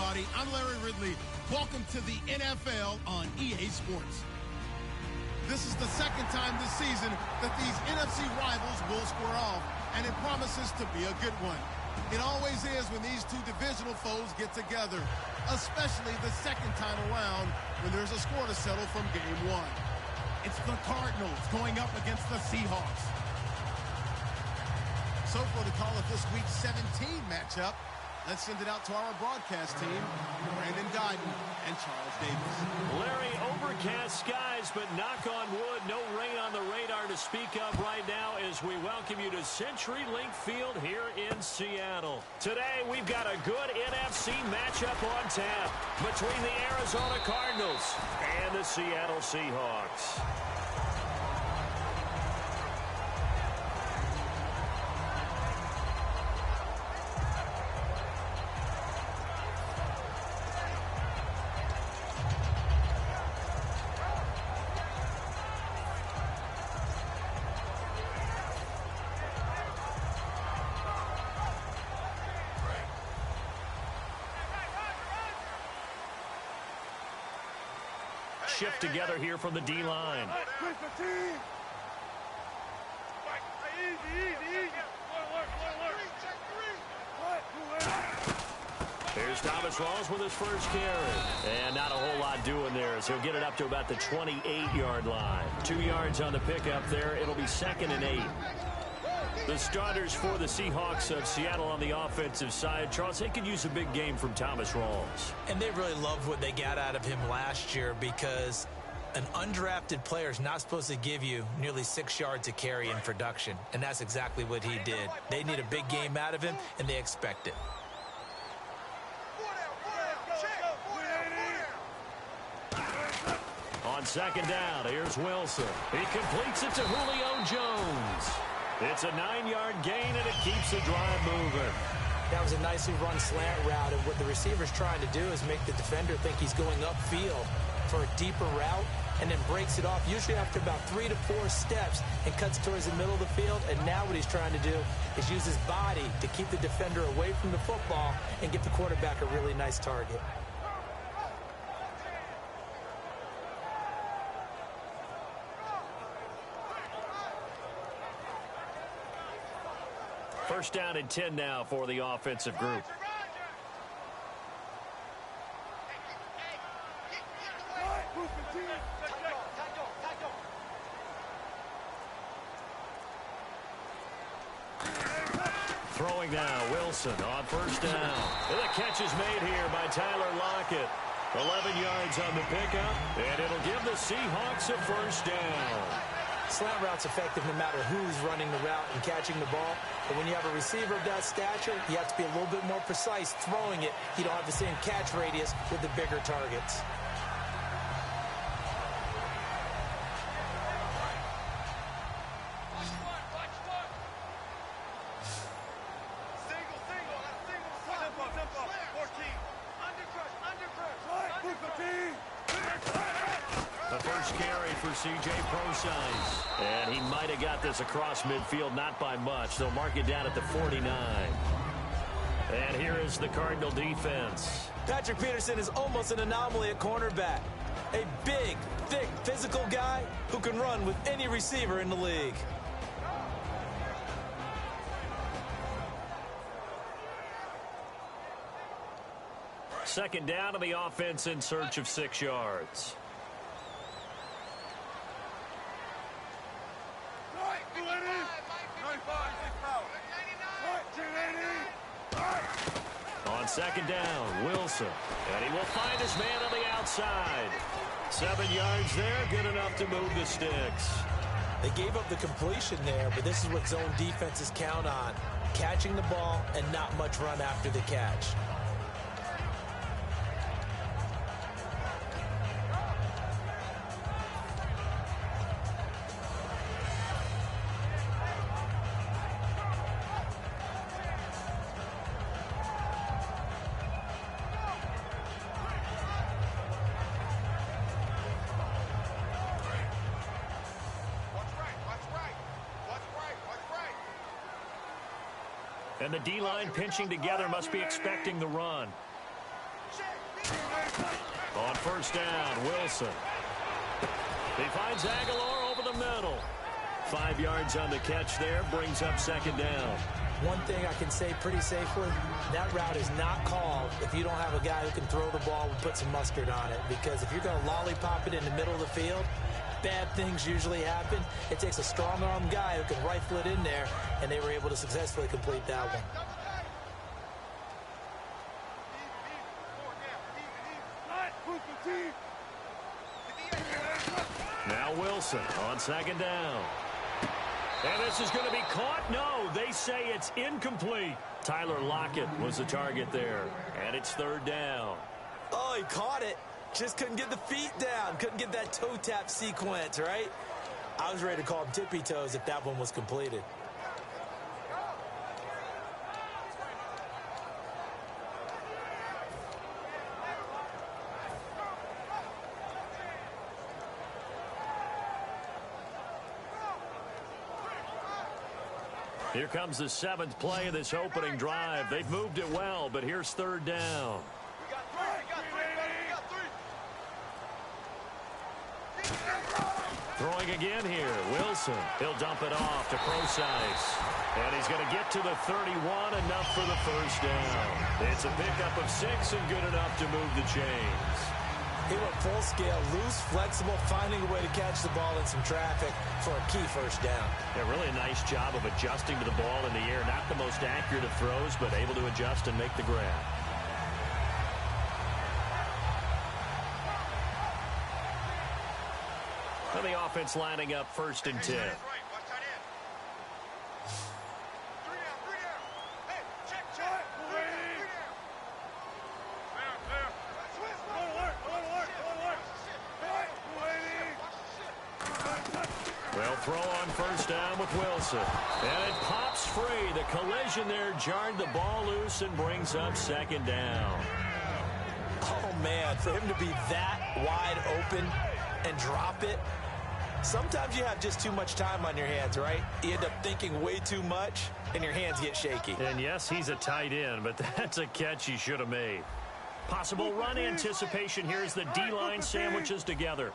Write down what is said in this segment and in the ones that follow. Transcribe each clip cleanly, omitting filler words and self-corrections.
everybody. I'm Larry Ridley. Welcome to the NFL on EA Sports. This is the second time this season that these NFC rivals will square off, and it promises to be a good one. It always is when these two divisional foes get together, especially the second time around when there's a score to settle from game one. It's the Cardinals going up against the Seahawks. So for the call of this week's 17 matchup, let's send it out to our broadcast team, Brandon Guyton and Charles Davis. Larry, overcast skies, but knock on wood, no rain on the radar to speak of right now as we welcome you to CenturyLink Field here in Seattle. Today, we've got a good NFC matchup on tap between the Arizona Cardinals and the Seattle Seahawks. Shift together here from the D-line. Here's Thomas Rawls with his first carry. And not a whole lot doing there as he'll get it up to about the 28-yard line. 2 yards on the pickup there. It'll be 2nd and 8. The starters for the Seahawks of Seattle on the offensive side, Charles, they could use a big game from Thomas Rawls. And they really loved what they got out of him last year because an undrafted player is not supposed to give you nearly 6 yards a carry in production. And that's exactly what he did. They need a big game out of him, and they expect it. On 2nd down, here's Wilson. He completes it to Julio Jones. It's a 9-yard gain, and it keeps the drive moving. That was a nicely run slant route, and what the receiver's trying to do is make the defender think he's going upfield for a deeper route, and then breaks it off, usually after about 3 to 4 steps, and cuts towards the middle of the field. And now what he's trying to do is use his body to keep the defender away from the football and give the quarterback a really nice target. First down and 10 now for the offensive group. Throwing now, Wilson on first down. And the catch is made here by Tyler Lockett. 11 yards on the pickup, and it'll give the Seahawks a first down. Slant route's effective no matter who's running the route and catching the ball. But when you have a receiver of that stature, you have to be a little bit more precise throwing it. You don't have the same catch radius with the bigger targets. C.J. Prosise. And he might have got this across midfield, not by much. They'll mark it down at the 49. And here is the Cardinal defense. Patrick Peterson is almost an anomaly at cornerback. A big, thick, physical guy who can run with any receiver in the league. Second down to the offense in search of 6 yards. On 2nd down, Wilson. And he will find his man on the outside. 7 yards there, good enough to move the sticks. They gave up the completion there, but this is what zone defenses count on. Catching the ball and not much run after the catch. And the D-line pinching together must be expecting the run. On first down, Wilson. He finds Aguilar over the middle. 5 yards on the catch there, brings up second down. One thing I can say pretty safely, that route is not called if you don't have a guy who can throw the ball and put some mustard on it. Because if you're going to lollipop it in the middle of the field, bad things usually happen. It takes a strong-arm guy who can rifle it in there, and they were able to successfully complete that one. Now Wilson on second down. And this is going to be caught. No, they say it's incomplete. Tyler Lockett was the target there. And it's third down. Oh, he caught it. Just couldn't get the feet down. Couldn't get that toe tap sequence, right? I was ready to call him tippy toes if that one was completed. Here comes the 7th play of this opening drive. They've moved it well, but here's third down. Throwing again here, Wilson. He'll dump it off to Procise. And he's going to get to the 31, enough for the first down. It's a pickup of 6 and good enough to move the chains. He went full scale, loose, flexible, finding a way to catch the ball in some traffic for a key first down. Yeah, really a nice job of adjusting to the ball in the air. Not the most accurate of throws, but able to adjust and make the grab. And the offense lining up first and 10. Well, throw on first down with Wilson. And it pops free. The collision there jarred the ball loose and brings up second down. Oh, man, for him to be that wide open and drop it. Sometimes you have just too much time on your hands, right? You end up thinking way too much, and your hands get shaky. And yes, he's a tight end, but that's a catch he should have made. Possible run anticipation here as the D-line sandwiches together.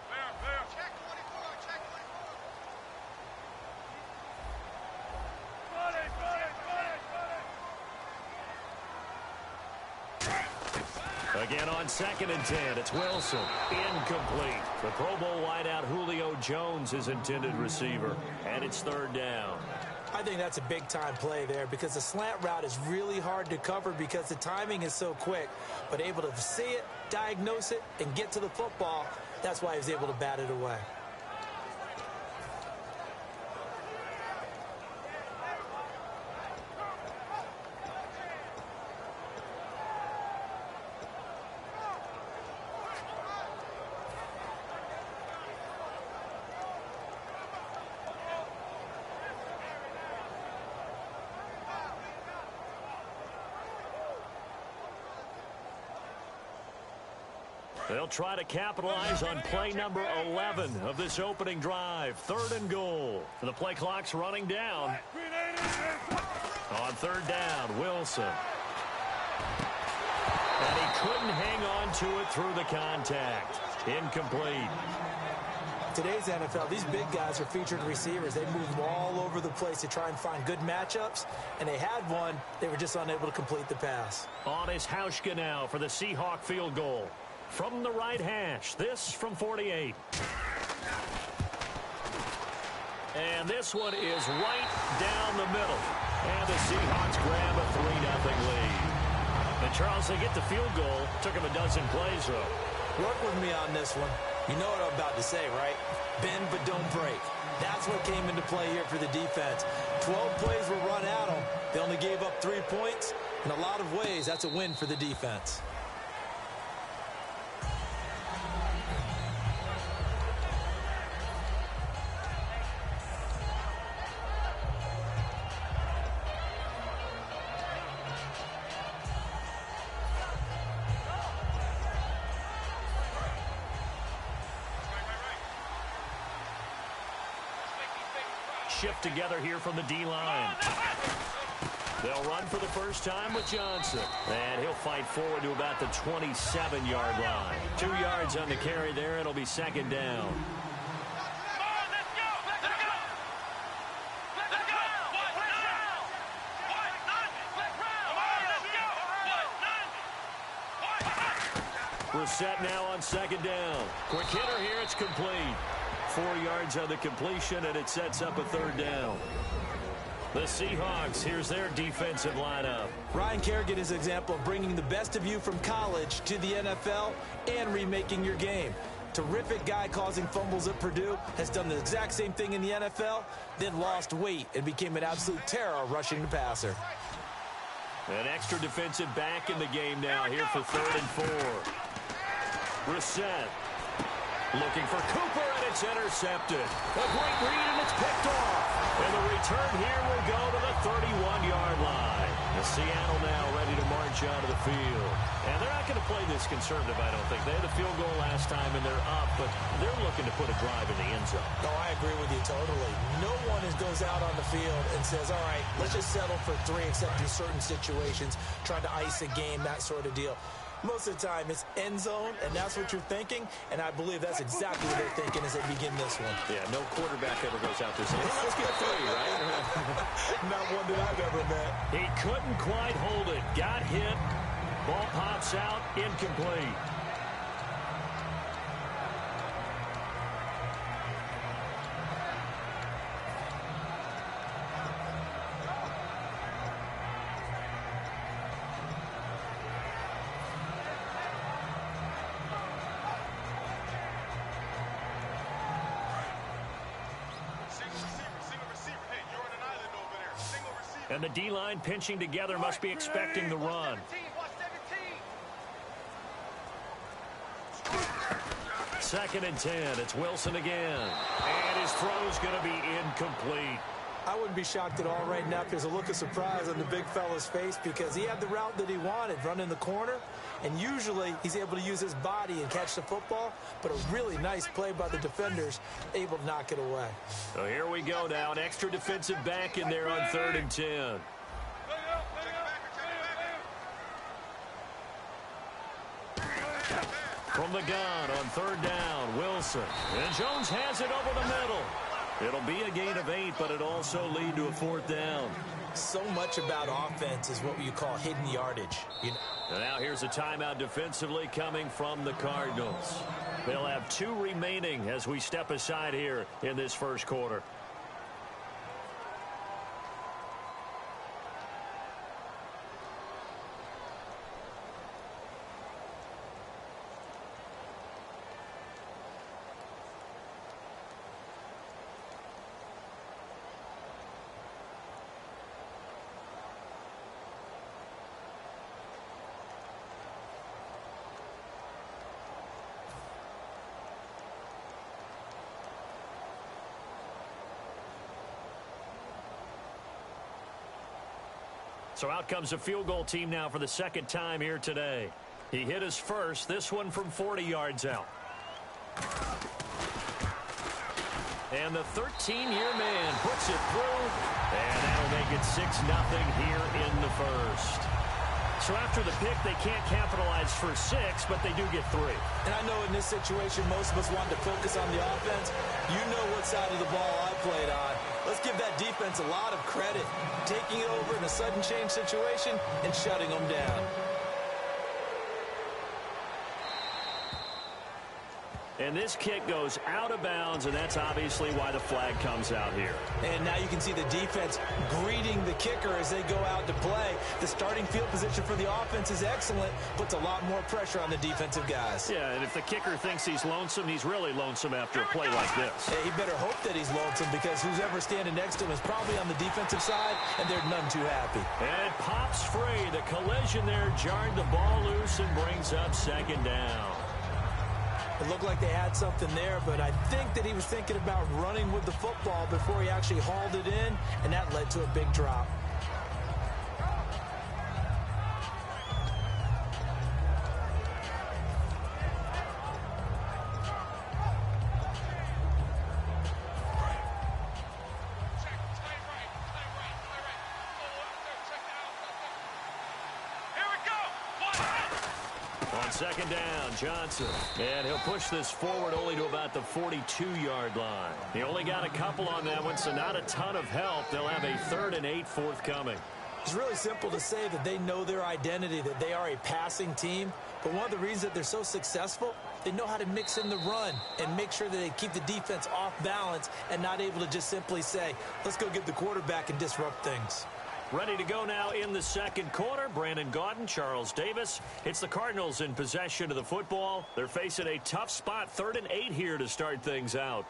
Again on second and 10, it's Wilson. Incomplete. The Pro Bowl wideout Julio Jones is intended receiver. And it's third down. I think that's a big-time play there because the slant route is really hard to cover because the timing is so quick. But able to see it, diagnose it, and get to the football, that's why he was able to bat it away. They'll try to capitalize on play number 11 of this opening drive. Third and goal. The play clock's running down. On third down, Wilson. And he couldn't hang on to it through the contact. Incomplete. Today's NFL, these big guys are featured receivers. They move them all over the place to try and find good matchups, and they had one. They were just unable to complete the pass. On is Hauschka now for the Seahawk field goal. From the right hash, this from 48. And this one is right down the middle. And the Seahawks grab a 3-0 lead. And Charles, they get the field goal. Took them a dozen plays, though. Work with me on this one. You know what I'm about to say, right? Bend but don't break. That's what came into play here for the defense. 12 plays were run at them. They only gave up 3 points. In a lot of ways, that's a win for the defense. Shift together here from the D-line. They'll run for the first time with Johnson. And he'll fight forward to about the 27-yard line. 2 yards on the carry there. It'll be second down. Brissett now on second down. Quick hitter here. It's complete. 4 yards on the completion, and it sets up a third down. The Seahawks, here's their defensive lineup. Ryan Kerrigan is an example of bringing the best of you from college to the NFL and remaking your game. Terrific guy causing fumbles at Purdue, has done the exact same thing in the NFL, then lost weight and became an absolute terror rushing the passer. An extra defensive back in the game now here for 3rd and 4. Brissett looking for Cooper, and it's intercepted. A great read, and it's picked off. And the return here will go to the 31-yard line. The Seattle now ready to march out of the field. And they're not going to play this conservative, I don't think. They had a field goal last time, and they're up, but they're looking to put a drive in the end zone. No, I agree with you totally. No one goes out on the field and says, all right, let's just settle for 3, except in certain situations, trying to ice a game, that sort of deal. Most of the time, it's end zone, and that's what you're thinking, and I believe that's exactly what they're thinking as they begin this one. Yeah, no quarterback ever goes out there saying, let's get 3, right? Not one that I've ever met. He couldn't quite hold it. Got hit. Ball pops out. Incomplete. And the D-line pinching together must be expecting the run. Second and 10. It's Wilson again. And his throw's going to be incomplete. I wouldn't be shocked at all right now if there's a look of surprise on the big fella's face because he had the route that he wanted, running the corner, and usually he's able to use his body and catch the football, but a really nice play by the defenders, able to knock it away. So here we go now, an extra defensive back in there on 3rd and 10. From the gun on 3rd down, Wilson. And Jones has it over the middle. It'll be a gain of 8, but it also lead to a 4th down. So much about offense is what you call hidden yardage. And now here's a timeout defensively coming from the Cardinals. They'll have 2 remaining as we step aside here in this first quarter. So out comes a field goal team now for the 2nd time here today. He hit his first, this one from 40 yards out. And the 13-year man puts it through, and that'll make it 6-0 here in the first. So after the pick, they can't capitalize for 6, but they do get 3. And I know in this situation, most of us want to focus on the offense. You know what side of the ball I played on. Let's give that defense a lot of credit, taking it over in a sudden change situation and shutting them down. And this kick goes out of bounds, and that's obviously why the flag comes out here. And now you can see the defense greeting the kicker as they go out to play. The starting field position for the offense is excellent, puts a lot more pressure on the defensive guys. Yeah, and if the kicker thinks he's lonesome, he's really lonesome after a play like this. Yeah, he better hope that he's lonesome because who's ever standing next to him is probably on the defensive side, and they're none too happy. And it pops free. The collision there jarred the ball loose and brings up 2nd down. It looked like they had something there, but I think that he was thinking about running with the football before he actually hauled it in, and that led to a big drop. On second down, Johnson. And he'll push this forward only to about the 42-yard line. He only got a couple on that one, so not a ton of help. They'll have a 3rd and 8 forthcoming. It's really simple to say that they know their identity, that they are a passing team. But one of the reasons that they're so successful, they know how to mix in the run and make sure that they keep the defense off balance and not able to just simply say, let's go get the quarterback and disrupt things. Ready to go now in the second quarter. Brandon Gaudin, Charles Davis. It's the Cardinals in possession of the football. They're facing a tough spot, 3rd and 8 here to start things out.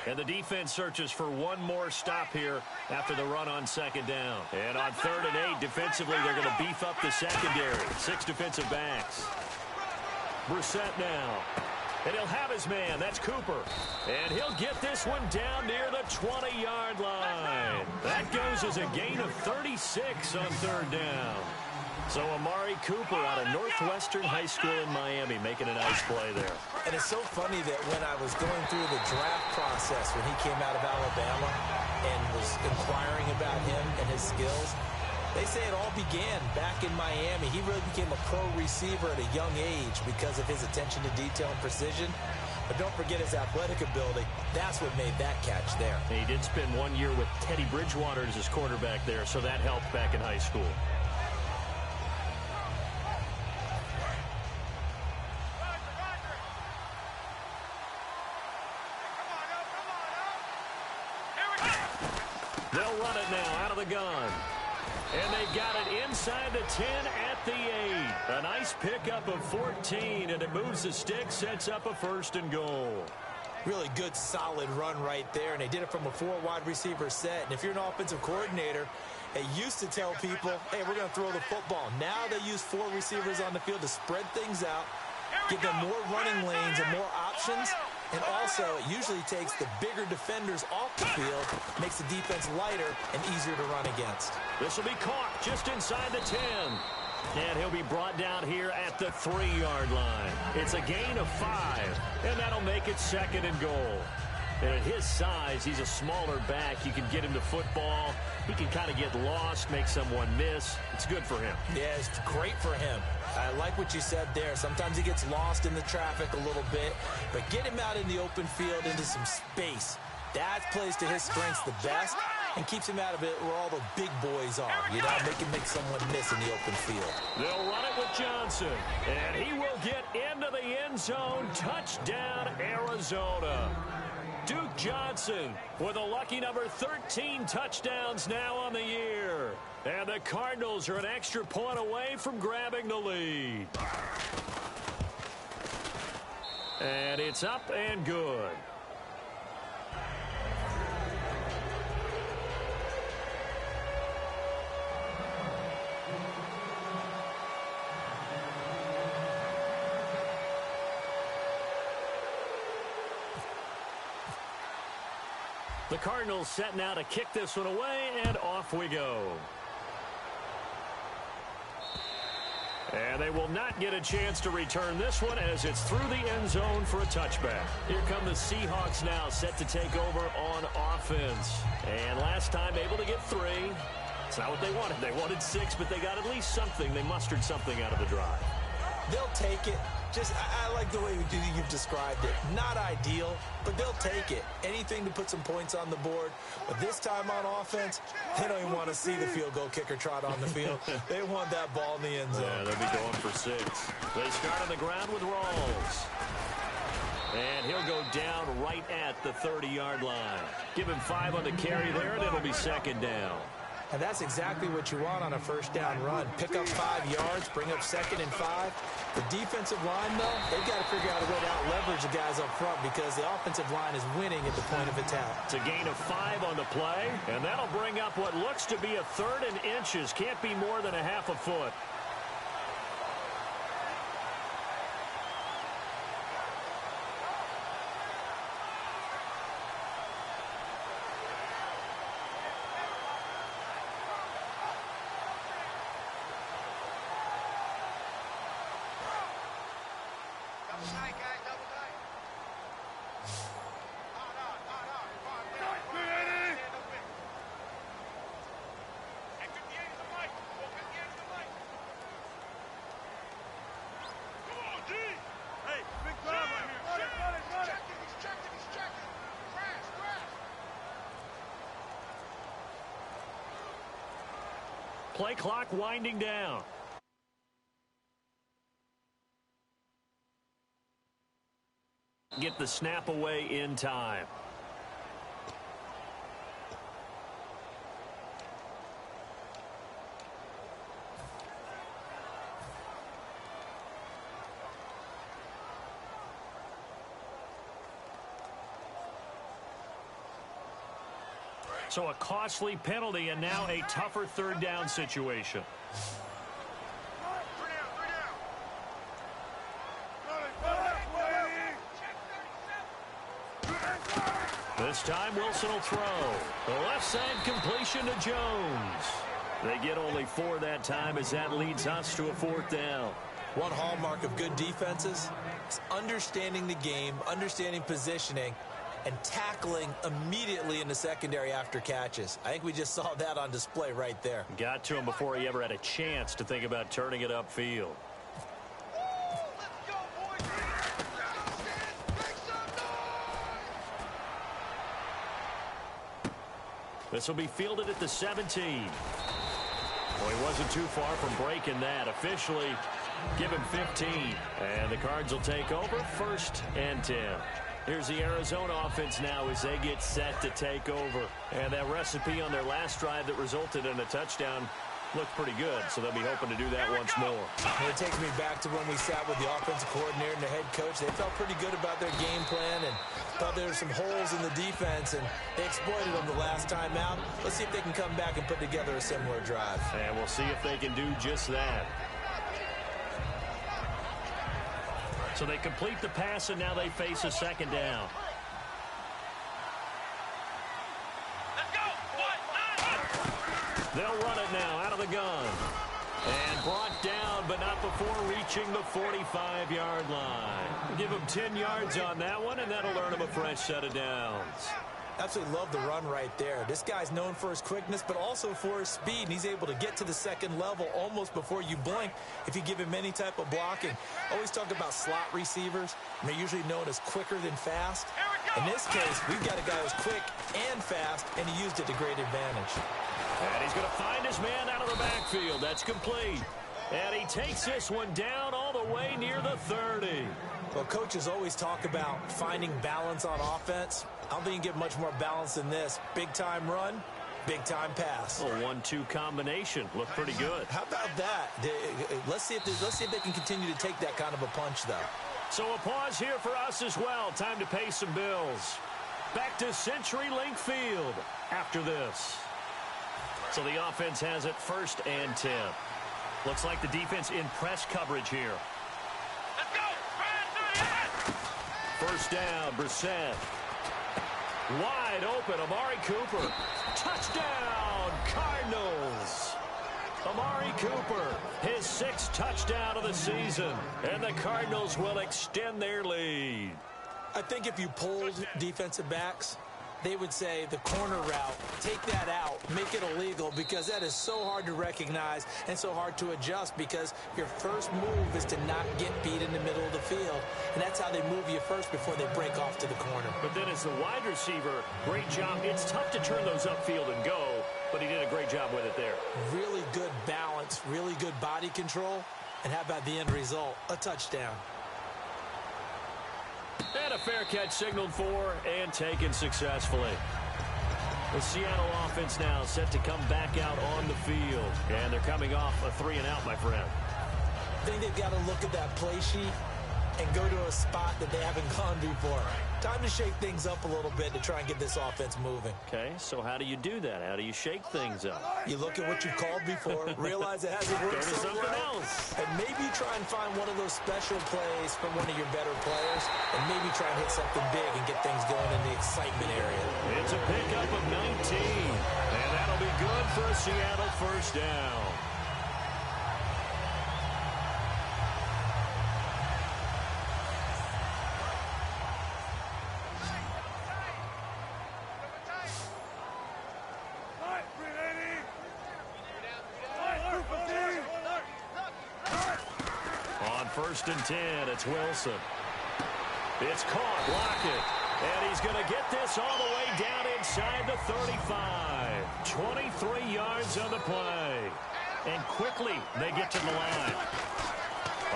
And the defense searches for one more stop here after the run on second down. And on 3rd and 8, defensively, they're going to beef up the secondary. 6 defensive backs. Brissett now. And he'll have his man. That's Cooper. And he'll get this one down near the 20-yard line. That goes as a gain of 36 on 3rd down. So Amari Cooper out of Northwestern High School in Miami making a nice play there. And it's so funny that when I was going through the draft process when he came out of Alabama and was inquiring about him and his skills, they say it all began back in Miami. He really became a pro receiver at a young age because of his attention to detail and precision. But don't forget his athletic ability. That's what made that catch there. And he did spend 1 year with Teddy Bridgewater as his quarterback there, so that helped back in high school. They'll run it now out of the gun. And they've got it inside the 10 at the 8. A nice pickup of 14, and it moves the stick, sets up a 1st and goal. Really good, solid run right there, and they did it from a 4 wide receiver set. And if you're an offensive coordinator, they used to tell people, hey, we're going to throw the football. Now they use 4 receivers on the field to spread things out, give them more running lanes and more options. And also, it usually takes the bigger defenders off the field, makes the defense lighter and easier to run against. This will be caught just inside the 10. And he'll be brought down here at the 3-yard line. It's a gain of 5, and that'll make it 2nd and goal. And at his size, he's a smaller back. You can get him to football. He can kind of get lost, make someone miss. It's good for him. Yeah, it's great for him. I like what you said there. Sometimes he gets lost in the traffic a little bit, but get him out in the open field into some space. That plays to his strengths the best and keeps him out of it where all the big boys are. You know, make someone miss in the open field. They'll run it with Johnson, and he will get into the end zone. Touchdown, Arizona. Duke Johnson with a lucky number 13 touchdowns now on the year. And the Cardinals are an extra point away from grabbing the lead. And it's up and good. The Cardinals set now to kick this one away, and off we go. And they will not get a chance to return this one as it's through the end zone for a touchback. Here come the Seahawks now set to take over on offense. And last time able to get 3. It's not what they wanted. They wanted 6, but they got at least something. They mustered something out of the drive. They'll take it. I like the way you've described it. Not ideal, but they'll take it. Anything to put some points on the board. But this time on offense, they don't even want to see the field goal kicker trot on the field. They want that ball in the end zone. Yeah, they'll be going for 6. They start on the ground with Rawls. And he'll go down right at the 30-yard line. Give him 5 on the carry there, and it'll be 2nd down. And that's exactly what you want on a first down run. Pick up 5 yards, bring up 2nd and 5. The defensive line, though, they've got to figure out a way to out-leverage the guys up front because the offensive line is winning at the point of attack. It's a gain of 5 on the play, and that'll bring up what looks to be a 3rd and inches. Can't be more than a half a foot. Play clock winding down. Get the snap away in time. So a costly penalty and now a tougher third down situation. This time Wilson will throw. The left side completion to Jones. They get only 4 that time as that leads us to a 4th down. One hallmark of good defenses is understanding the game, understanding positioning, and tackling immediately in the secondary after catches. I think we just saw that on display right there. Got to him before he ever had a chance to think about turning it upfield. This will be fielded at the 17. Well, he wasn't too far from breaking that. Officially, give him 15. And the Cards will take over 1st and 10. Here's the Arizona offense now as they get set to take over. And that recipe on their last drive that resulted in a touchdown looked pretty good, so they'll be hoping to do that once more. Well, it takes me back to when we sat with the offensive coordinator and the head coach. They felt pretty good about their game plan and thought there were some holes in the defense, and they exploited them the last time out. Let's see if they can come back and put together a similar drive. And we'll see if they can do just that. So they complete the pass, and now they face a 2nd down. They'll run it now out of the gun. And brought down, but not before reaching the 45-yard line. Give him 10 yards on that one, and that'll earn him a fresh set of downs. Absolutely love the run right there. This guy's known for his quickness, but also for his speed, and he's able to get to the 2nd level almost before you blink if you give him any type of blocking. Always talk about slot receivers, and they're usually known as quicker than fast. In this case, we've got a guy who's quick and fast, and he used it to great advantage. And he's going to find his man out of the backfield. That's complete. And he takes this one down all the way near the 30. Well, coaches always talk about finding balance on offense. I don't think you get much more balance than this. Big-time run, big-time pass. A 1-2 combination. Looked pretty good. How about that? Let's see if they can continue to take that kind of a punch, though. So a pause here for us as well. Time to pay some bills. Back to CenturyLink Field after this. So the offense has it 1st and 10. Looks like the defense in press coverage here. Let's go! 1st down, Brissett. Wide open, Amari Cooper. Touchdown, Cardinals. Amari Cooper, his 6th touchdown of the season. And the Cardinals will extend their lead. I think if you polled defensive backs, they would say the corner route, take that out, make it illegal, because that is so hard to recognize and so hard to adjust, because your first move is to not get beat in the middle of the field, and that's how they move you first before they break off to the corner. But then as the wide receiver, great job. It's tough to turn those upfield and go, but he did a great job with it there. Really good balance, really good body control, and how about the end result? A touchdown. And a fair catch signaled for and taken successfully. The Seattle offense now set to come back out on the field. And they're coming off a 3-and-out, my friend. I think they've got to look at that play sheet and go to a spot that they haven't gone before. Time to shake things up a little bit to try and get this offense moving. Okay, so how do you do that? How do you shake things up? You look at what you've called before, realize it hasn't worked so something well, else. and maybe try and find one of those special plays from one of your better players, and maybe try and hit something big and get things going in the excitement area. It's a pickup of 19, and that'll be good for a Seattle 1st down. On 1st and 10, it's Wilson. It's caught, block it. And he's going to get this all the way down inside the 35. 23 yards on the play. and quickly they get to the line.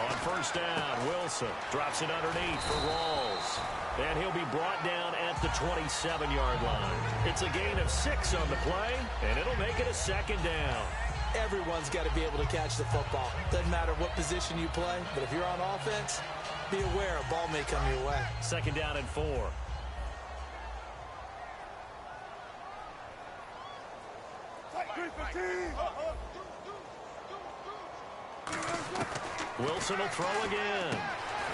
On first down, Wilson drops it underneath for Rawls. And he'll be brought down at the 27-yard line. It's a gain of 6 on the play, and it'll make it a second down. Everyone's got to be able to catch the football. Doesn't matter what position you play, but if you're on offense, be aware a ball may come your way. Second down and 4. Wilson will throw again.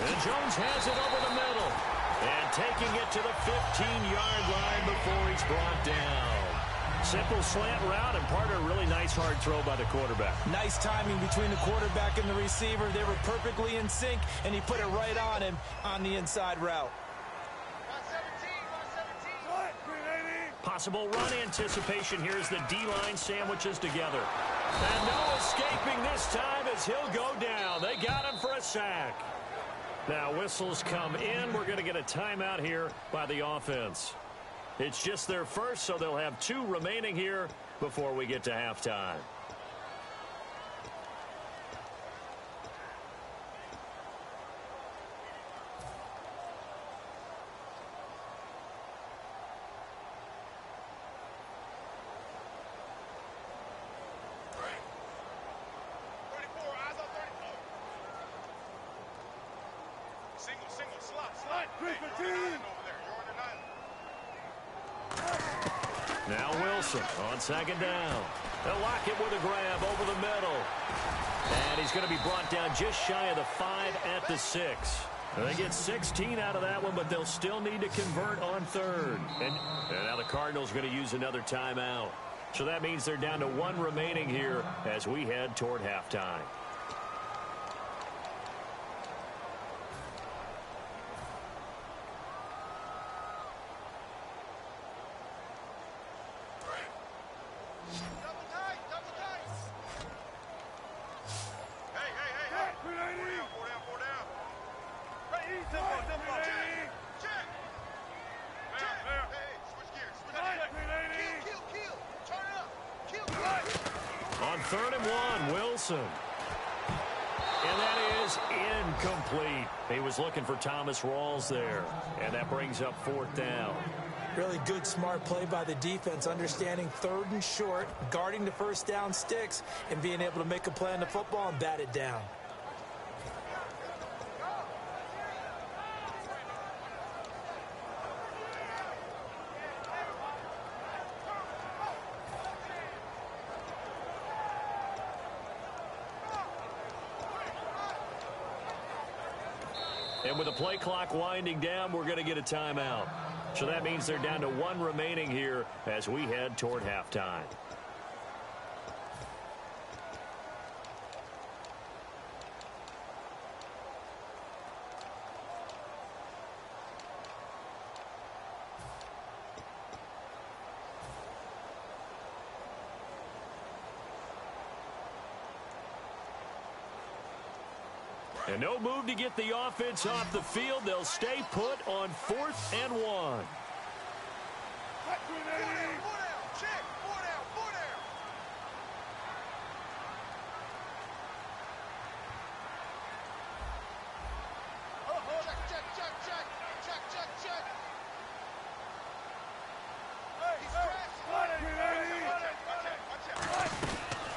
And Jones has it over the middle. And taking it to the 15-yard line before he's brought down. Simple slant route and part of a really nice hard throw by the quarterback. Nice timing between the quarterback and the receiver. They were perfectly in sync, and he put it right on him on the inside route. Possible run anticipation here as the D-line sandwiches together. And no escaping this time as he'll go down. They got him for a sack. Now whistles come in. We're going to get a timeout here by the offense. It's just their first, so they'll have 2 remaining here before we get to halftime. Now Wilson on second down. They'll lock it with a grab over the middle. And he's going to be brought down just shy of the 5 at the 6. They get 16 out of that one, but they'll still need to convert on third. And now the Cardinals are going to use another timeout. So that means they're down to 1 remaining here as we head toward halftime. On 3rd and 1, Wilson. And that is incomplete. He was looking for Thomas Rawls there. And that brings up 4th down. Really good, smart play by the defense, understanding 3rd and short, guarding the first down sticks, and being able to make a play on the football and bat it down. And with the play clock winding down, we're going to get a timeout. So that means they're down to 1 remaining here as we head toward halftime. And no move to get the offense off the field. They'll stay put on 4th and 1.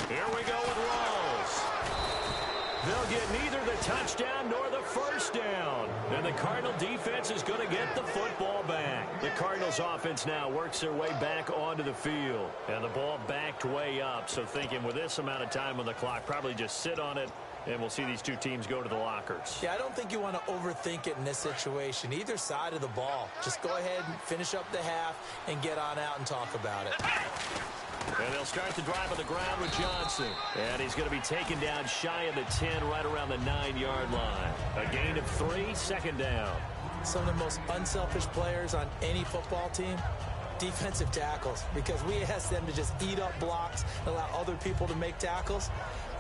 Here we go with Rawls. They'll get neither the touchdown nor the first down. And the Cardinal defense is going to get the football back. The Cardinals offense now works their way back onto the field. And the ball backed way up. So thinking with this amount of time on the clock, probably just sit on it. And we'll see these 2 teams go to the lockers. Yeah, I don't think you want to overthink it in this situation. Either side of the ball. Just go ahead and finish up the half and get on out and talk about it. And they'll start the drive on the ground with Johnson. And he's going to be taken down shy of the 10, right around the 9-yard line. A gain of 3, 2nd down. Some of the most unselfish players on any football team, defensive tackles, because we ask them to just eat up blocks and allow other people to make tackles.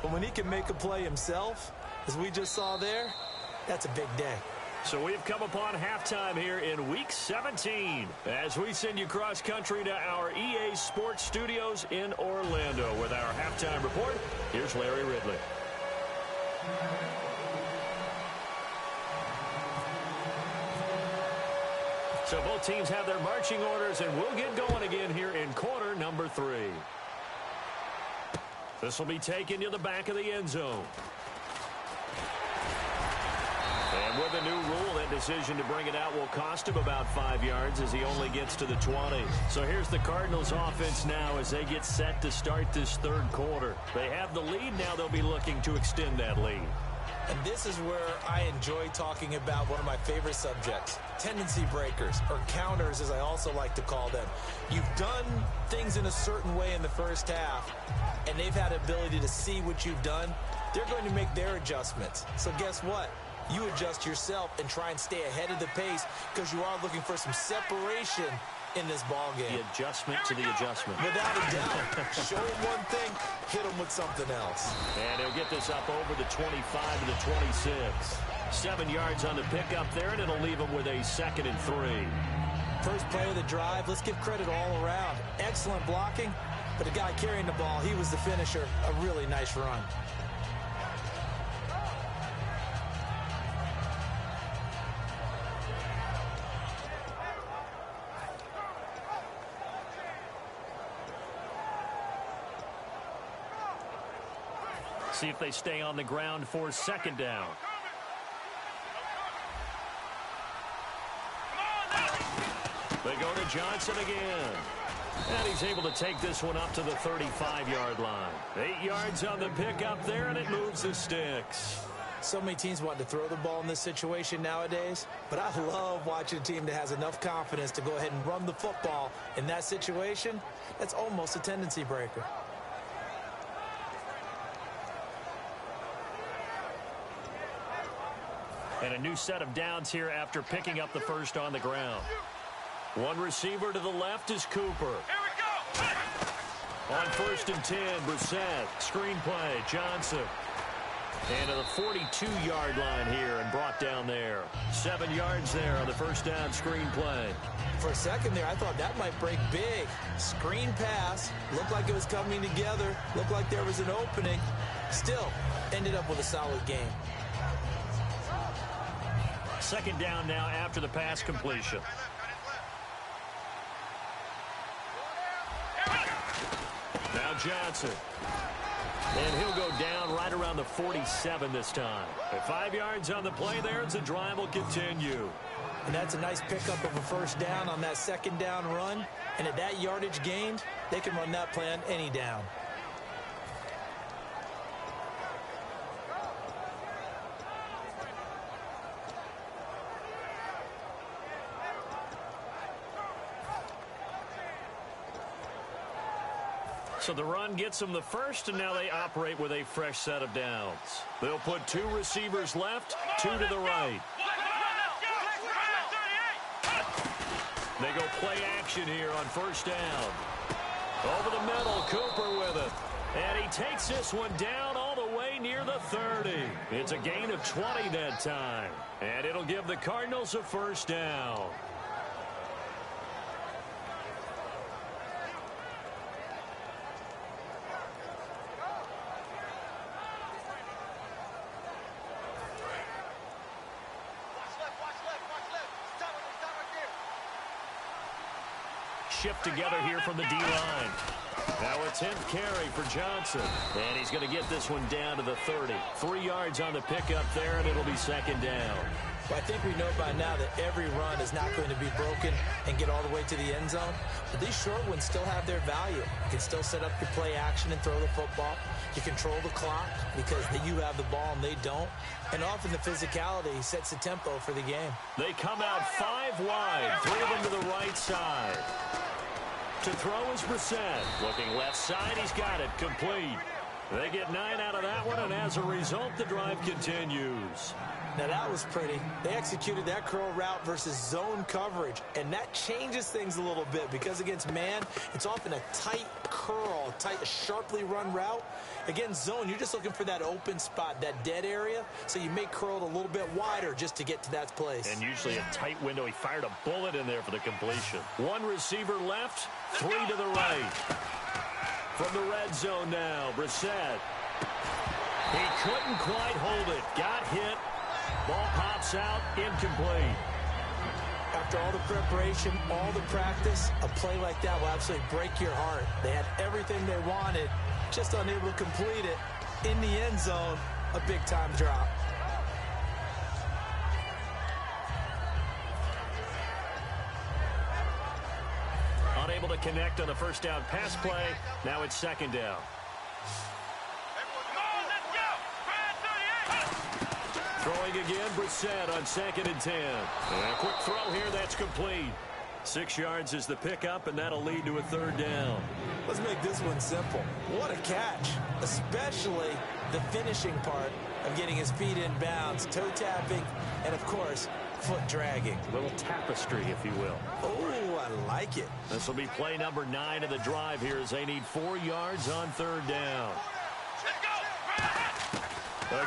But when he can make a play himself, as we just saw there, that's a big day. So we've come upon halftime here in Week 17 as we send you cross-country to our EA Sports Studios in Orlando with our halftime report. Here's Larry Ridley. So both teams have their marching orders, and we'll get going again here in quarter number 3. This will be taken to the back of the end zone. And with a new rule, that decision to bring it out will cost him about 5 yards as he only gets to the 20. So here's the Cardinals offense now as they get set to start this third quarter. They have the lead. Now they'll be looking to extend that lead. And this is where I enjoy talking about one of my favorite subjects, tendency breakers, or counters as I also like to call them. You've done things in a certain way in the first half, and they've had the ability to see what you've done. They're going to make their adjustments. So guess what? You adjust yourself and try and stay ahead of the pace because you are looking for some separation in this ball game. The adjustment to the adjustment. Without a doubt. Show him one thing, hit him with something else. And he'll get this up over the 25 to the 26. 7 yards on the pickup there, and it'll leave him with a 2nd and 3. First play of the drive, let's give credit all around. Excellent blocking, but the guy carrying the ball, he was the finisher. A really nice run. See if they stay on the ground for 2nd down. They go to Johnson again. And he's able to take this one up to the 35-yard line. 8 yards on the pickup there, and it moves the sticks. So many teams want to throw the ball in this situation nowadays, but I love watching a team that has enough confidence to go ahead and run the football in that situation. That's almost a tendency breaker. And a new set of downs here after picking up the first on the ground. One receiver to the left is Cooper. Here we go. On 1st and 10, Brissett. Screen play, Johnson. And to the 42-yard line here and brought down there. 7 yards there on the first down screen play. For a second there, I thought that might break big. Screen pass. Looked like it was coming together. Looked like there was an opening. Still, ended up with a solid game. 2nd down now after the pass completion. Now Johnson. And he'll go down right around the 47 this time. At 5 yards on the play there, as the drive will continue. And that's a nice pickup of a first down on that 2nd down run. And at that yardage gained, they can run that play on any down. So the run gets them the first, and now they operate with a fresh set of downs. They'll put 2 receivers left, 2 to the right. They go play action here on 1st down. Over the middle, Cooper with it. And he takes this one down all the way near the 30. It's a gain of 20 that time. And it'll give the Cardinals a 1st down. Shift together here from the D-line. Now a 10th carry for Johnson. And he's going to get this one down to the 30. 3 yards on the pickup there, and it'll be 2nd down. Well, I think we know by now that every run is not going to be broken and get all the way to the end zone. But these short ones still have their value. You can still set up your play action and throw the football. You control the clock because you have the ball and they don't. And often the physicality sets the tempo for the game. They come out 5 wide, 3 of them to the right side. To throw is Brissett. Looking left side, he's got it. Complete. They get 9 out of that one, and as a result, the drive continues. Now, that was pretty. They executed that curl route versus zone coverage, and that changes things a little bit because against man, it's often a tight curl, tight, sharply run route. Against zone, you're just looking for that open spot, that dead area, so you may curl it a little bit wider just to get to that place. And usually a tight window. He fired a bullet in there for the completion. One receiver left, 3 to the right. From the red zone now, Brissett. He couldn't quite hold it. Got hit. Ball pops out, incomplete. After all the preparation, all the practice, a play like that will absolutely break your heart. They had everything they wanted, just unable to complete it. In the end zone, a big-time drop. Unable to connect on the first down pass play. Now it's second down. Throwing again, Brissett on 2nd and 10. And a quick throw here, that's complete. 6 yards is the pickup, and that'll lead to a 3rd down. Let's make this one simple. What a catch, especially the finishing part of getting his feet in bounds, toe tapping, and, of course, foot dragging. A little tapestry, if you will. Oh, I like it. This will be play number 9 of the drive here as they need 4 yards on 3rd down.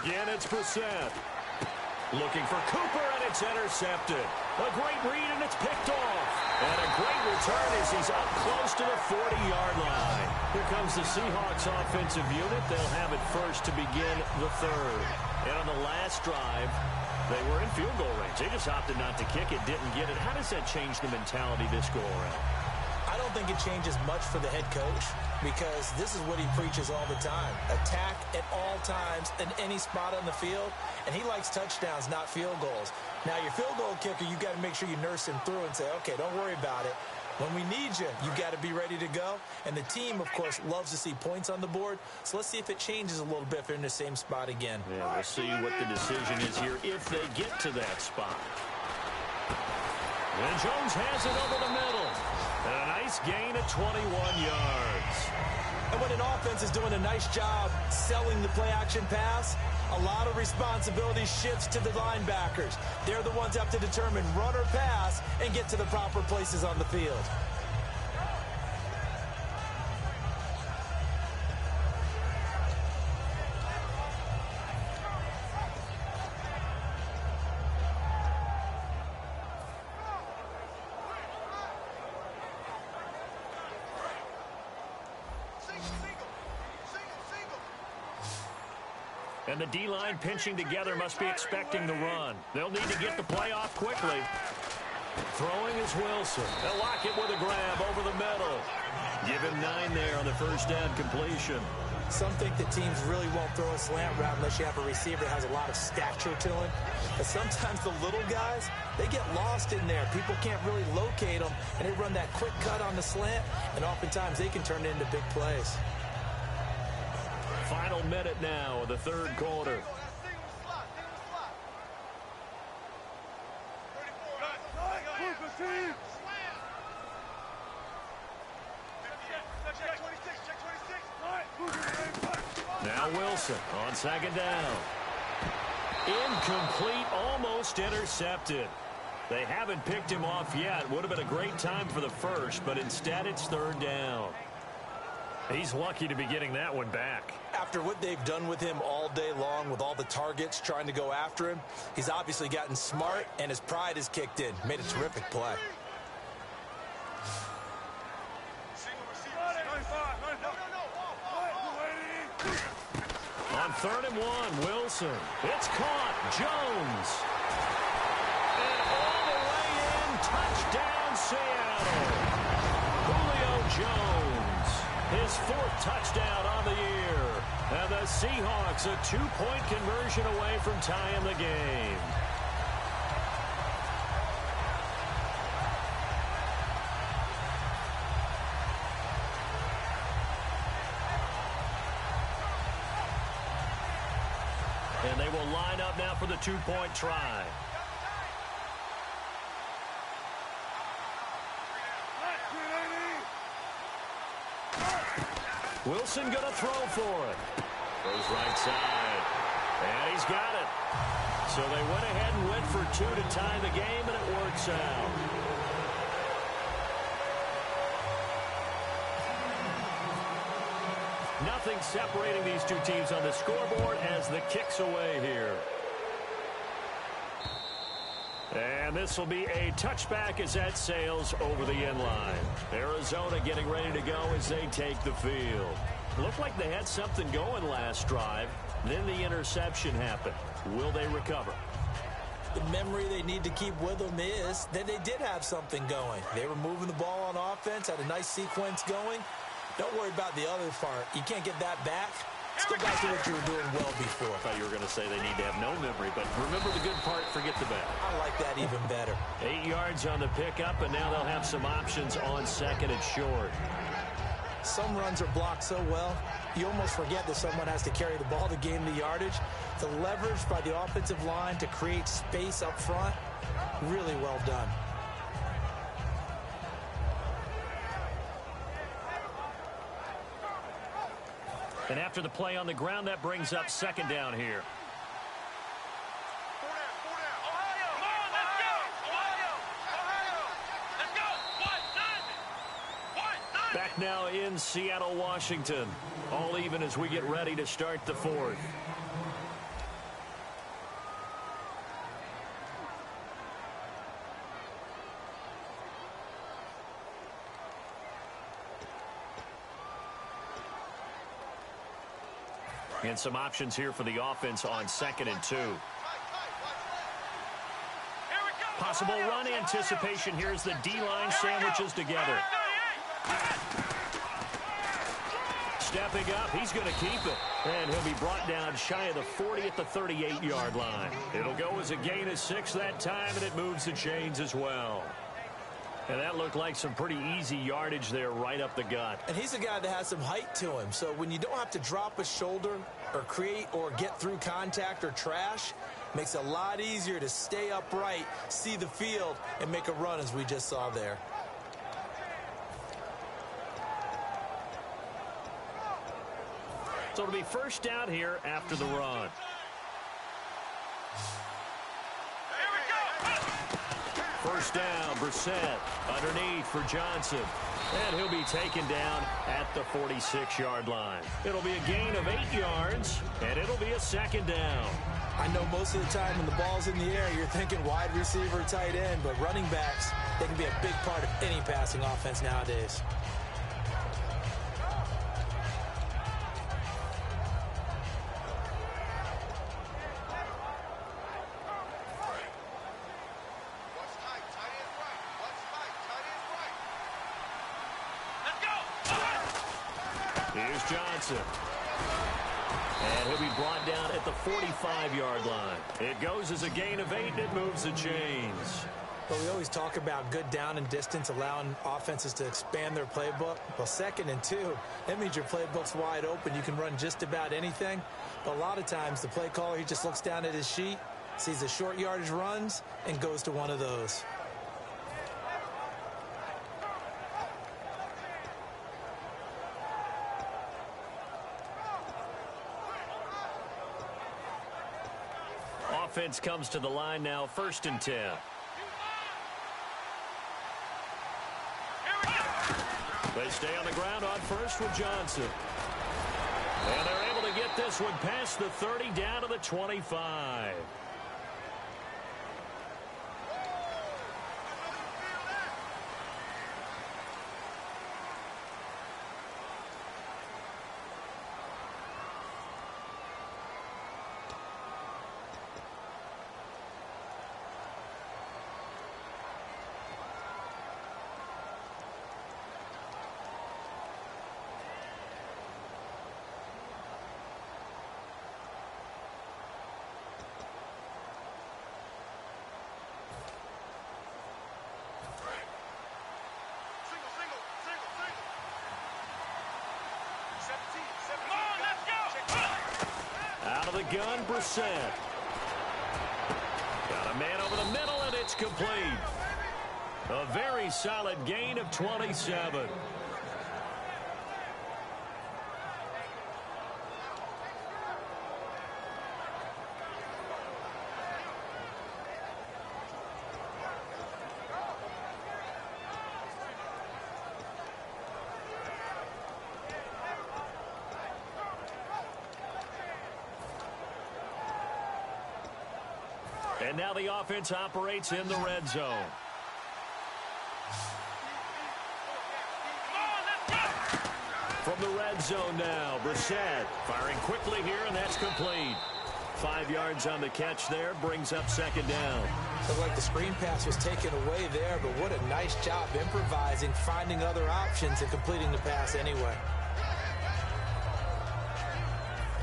Again, it's Brissett. Looking for Cooper, and it's intercepted. A great read, and it's picked off. And a great return as he's up close to the 40-yard line. Here comes the Seahawks offensive unit. They'll have it first to begin the 3rd. And on the last drive, they were in field goal range. They just opted not to kick it, didn't get it. How does that change the mentality this go-around? I don't think it changes much for the head coach because this is what he preaches all the time. Attack at all times in any spot on the field, and he likes touchdowns, not field goals. Now, your field goal kicker, you got to make sure you nurse him through and say, okay, don't worry about it. When we need you, you got to be ready to go. And the team, of course, loves to see points on the board. So let's see if it changes a little bit if they're in the same spot again. Yeah, we'll see what the decision is here if they get to that spot. And Jones has it over the middle. And a nice gain of 21 yards. And when an offense is doing a nice job selling the play-action pass, a lot of responsibility shifts to the linebackers. They're the ones that have to determine run or pass and get to the proper places on the field. And the D-line pinching together must be expecting the run. They'll need to get the play off quickly. Throwing is Wilson. They'll lock it with a grab over the middle. Give him 9 there on the first down completion. Some think that teams really won't throw a slant route unless you have a receiver that has a lot of stature to him. But sometimes the little guys, they get lost in there. People can't really locate them, and they run that quick cut on the slant, and oftentimes they can turn it into big plays. Final minute now of the 3rd quarter. Now Wilson on 2nd down. Incomplete, almost intercepted. They haven't picked him off yet. Would have been a great time for the first, but instead it's 3rd down. He's lucky to be getting that one back. After what they've done with him all day long with all the targets trying to go after him, he's obviously gotten smart and his pride has kicked in. Made a terrific play. On 3rd and 1, Wilson. It's caught. Jones. And all the way in. Touchdown, Seattle. Julio Jones. His 4th touchdown on the year. And the Seahawks a 2-point conversion away from tying the game. And they will line up now for the 2-point try. Wilson going to throw for it. Goes right side. And he's got it. So they went ahead and went for two to tie the game, and it works out. Nothing separating these two teams on the scoreboard as the kick's away here. And this will be a touchback as that sails over the end line. Arizona getting ready to go as they take the field. Looked like they had something going last drive. Then the interception happened. Will they recover? The memory they need to keep with them is that they did have something going. They were moving the ball on offense, had a nice sequence going. Don't worry about the other part. You can't get that back. Let's go back to what you were doing well before. I thought you were going to say they need to have no memory, but remember the good part, forget the bad. I like that even better. 8 yards on the pickup, and now they'll have some options on second and short. Some runs are blocked so well, you almost forget that someone has to carry the ball to gain the yardage. The leverage by the offensive line to create space up front, really well done. And after the play on the ground, that brings up second down here. Back now in Seattle, Washington. All even as we get ready to start the fourth. And some options here for the offense on second and 2. Possible run anticipation. Here's the D-line sandwiches together. Stepping up, he's going to keep it. And he'll be brought down shy of the 40 at the 38-yard line. It'll go as a gain of 6 that time, and it moves the chains as well. And that looked like some pretty easy yardage there right up the gut. And he's a guy that has some height to him. So when you don't have to drop a shoulder or create or get through contact or trash, makes it a lot easier to stay upright, see the field, and make a run as we just saw there. So it'll be first down here after the run. First down, Brissett underneath for Johnson. And he'll be taken down at the 46-yard line. It'll be a gain of 8 yards, and it'll be a second down. I know most of the time when the ball's in the air, you're thinking wide receiver, tight end, but running backs, they can be a big part of any passing offense nowadays. Here's Johnson. And he'll be brought down at the 45-yard line. It goes as a gain of 8, and it moves the chains. But we always talk about good down and distance, allowing offenses to expand their playbook. Well, second and 2, that means your playbook's wide open. You can run just about anything. But a lot of times, the play caller, he just looks down at his sheet, sees the short yardage runs, and goes to one of those. Offense comes to the line now, first and 10. They stay on the ground on first with Johnson. And they're able to get this one past the 30 down to the 25. Out of the gun, Brissett. Got a man over the middle, and it's complete. A very solid gain of 27. And now the offense operates in the red zone. From the red zone now, Brissett firing quickly here, and that's complete. 5 yards on the catch there, brings up second down. Looked like the screen pass was taken away there, but what a nice job improvising, finding other options, and completing the pass anyway.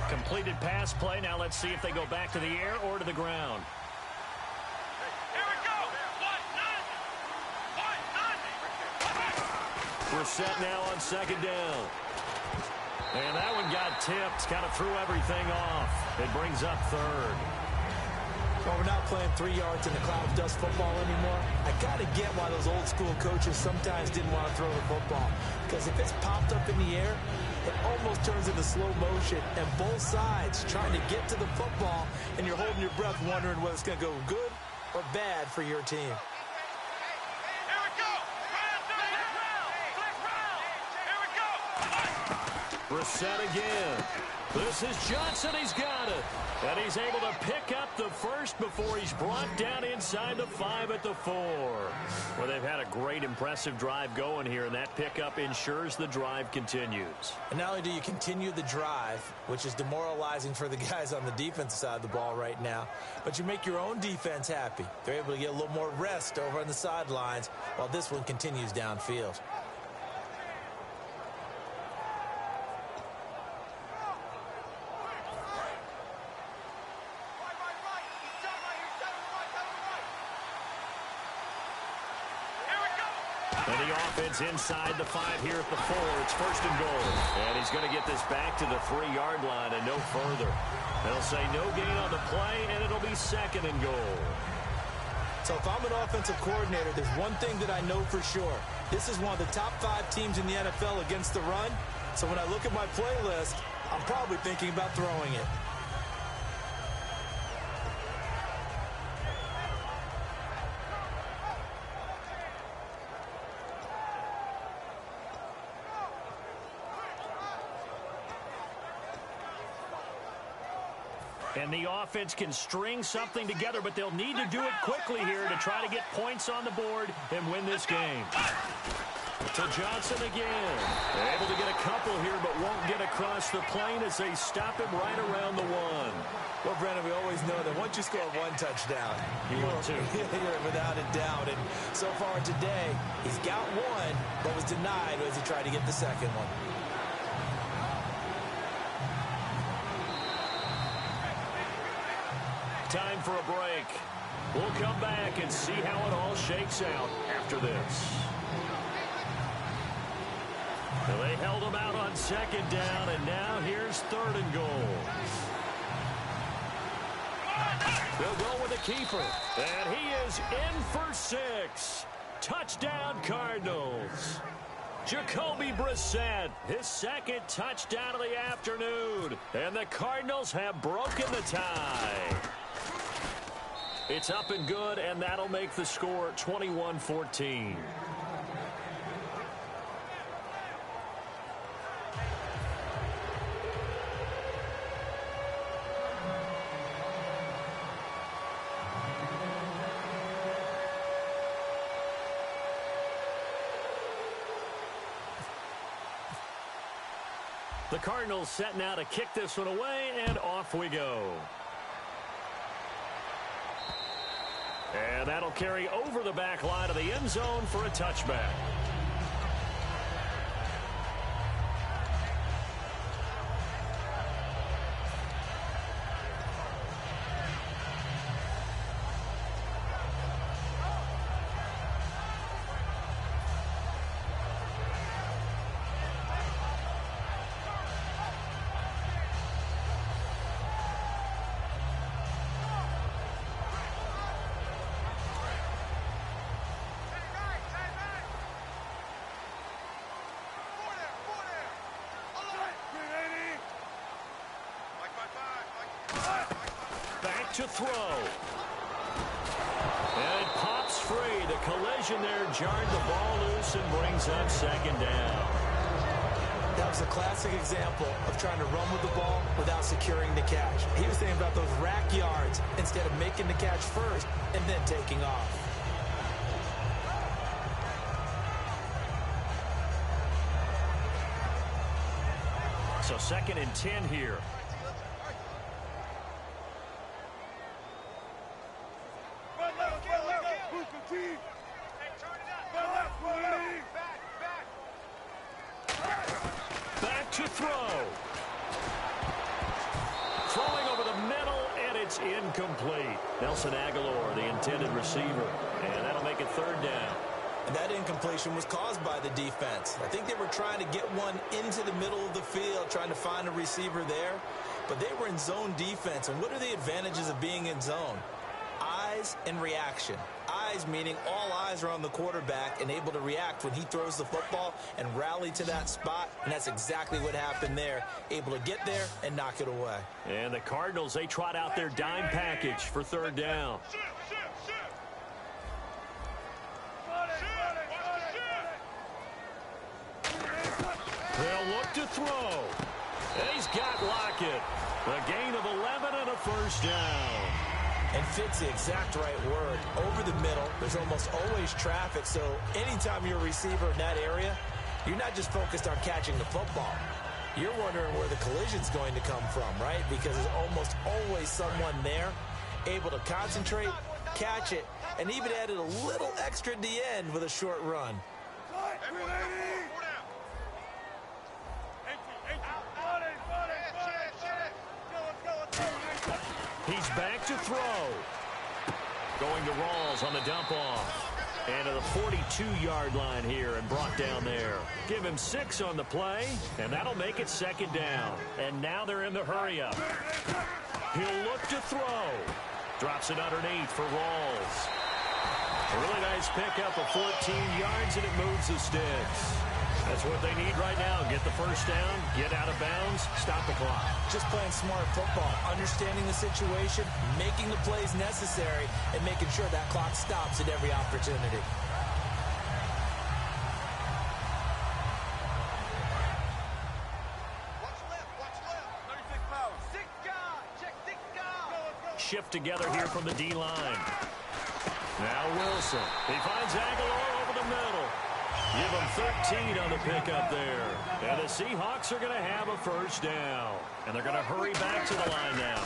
Completed pass play. Now let's see if they go back to the air or to the ground. Here we go. Brissett now on second down. And that one got tipped, kind of threw everything off. It brings up third. Well, we're not playing 3 yards in the cloud of dust football anymore. I got to get why those old school coaches sometimes didn't want to throw the football. Because if it's popped up in the air, it almost turns into slow motion. And both sides trying to get to the football, and you're holding your breath wondering whether it's going to go good or bad for your team. Here we go. Here we go. Brissett again. This is Johnson. He's got it. And he's able to pick up the first before he's brought down inside the 5 at the 4. Well, they've had a great, impressive drive going here, and that pickup ensures the drive continues. And not only do you continue the drive, which is demoralizing for the guys on the defensive side of the ball right now, but you make your own defense happy. They're able to get a little more rest over on the sidelines while this one continues downfield. And the offense inside the 5 here at the 4. It's first and goal. And he's going to get this back to the 3-yard line and no further. They'll say no gain on the play, and it'll be second and goal. So if I'm an offensive coordinator, there's one thing that I know for sure. This is one of the top 5 teams in the NFL against the run. So when I look at my playlist, I'm probably thinking about throwing it. And the offense can string something together, but they'll need to do it quickly here to try to get points on the board and win this game. To Johnson again. They're able to get a couple here, but won't get across the plane as they stop him right around the 1. Well, Brandon, we always know that once you score 1 touchdown, You want to. You're without a doubt. And so far today, he's got 1, but was denied as he tried to get the second one. Time for a break. We'll come back and see how it all shakes out after this. Well, they held him out on second down, and now here's third and goal. They'll go with the keeper, and he is in for 6. Touchdown, Cardinals. Jacoby Brissett, his second touchdown of the afternoon, and the Cardinals have broken the tie. It's up and good, and that'll make the score 21-14. The Cardinals set now to kick this one away, and off we go. And that'll carry over the back line of the end zone for a touchback. To throw. And it pops free. The collision there jarred the ball loose and brings up second down. That was was a classic example of trying to run with the ball without securing the catch. He was thinking about those rack yards instead of making the catch first and then taking off. So 2nd and 10 here. Back to throw. Throwing over the middle, and it's incomplete. Nelson Aguilar, the intended receiver, and that'll make it 3rd down. And that incompletion was caused by the defense. I think they were trying to get one into the middle of the field, trying to find a receiver there. But they were in zone defense. And what are the advantages of being in zone? Eyes and reaction. Eyes meaning all eyes are on the quarterback and able to react when he throws the football and rally to that spot. And that's exactly what happened there. Able to get there and knock it away. And the Cardinals, they trot out their dime package for 3rd down. They'll look to throw. And he's got Lockett. A gain of 11 and a 1st down. And fits the exact right word. Over the middle, there's almost always traffic. So anytime you're a receiver in that area, you're not just focused on catching the football. You're wondering where the collision's going to come from, right? Because there's almost always someone there able to concentrate, catch it, and even added a little extra at the end with a short run. He's back to throw. Going to Rawls on the dump off. And to the 42-yard line here and brought down there. Give him 6 on the play, and that'll make it 2nd down. And now they're in the hurry-up. He'll look to throw. Drops it underneath for Rawls. A really nice pickup of 14 yards, and it moves the sticks. That's what they need right now. Get the 1st down, get out of bounds, stop the clock. Just playing smart football, understanding the situation, making the plays necessary, and making sure that clock stops at every opportunity. Shift together here from the D-line. Now Wilson. He finds Aguilar over the middle. Give him 13 on the pickup there. And the Seahawks are going to have a 1st down. And they're going to hurry back to the line now.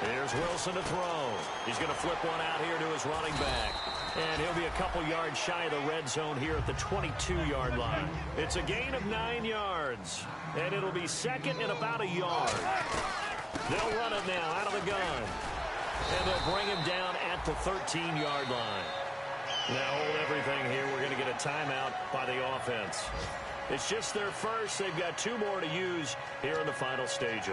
Here's Wilson to throw. He's going to flip one out here to his running back. And he'll be a couple yards shy of the red zone here at the 22-yard line. It's a gain of 9 yards. And it'll be 2nd and about a yard. They'll run it now out of the gun. And they'll bring him down at the 13-yard line. Now hold everything here. We're going to get a timeout by the offense. It's just their first. They've got 2 more to use here in the final stages.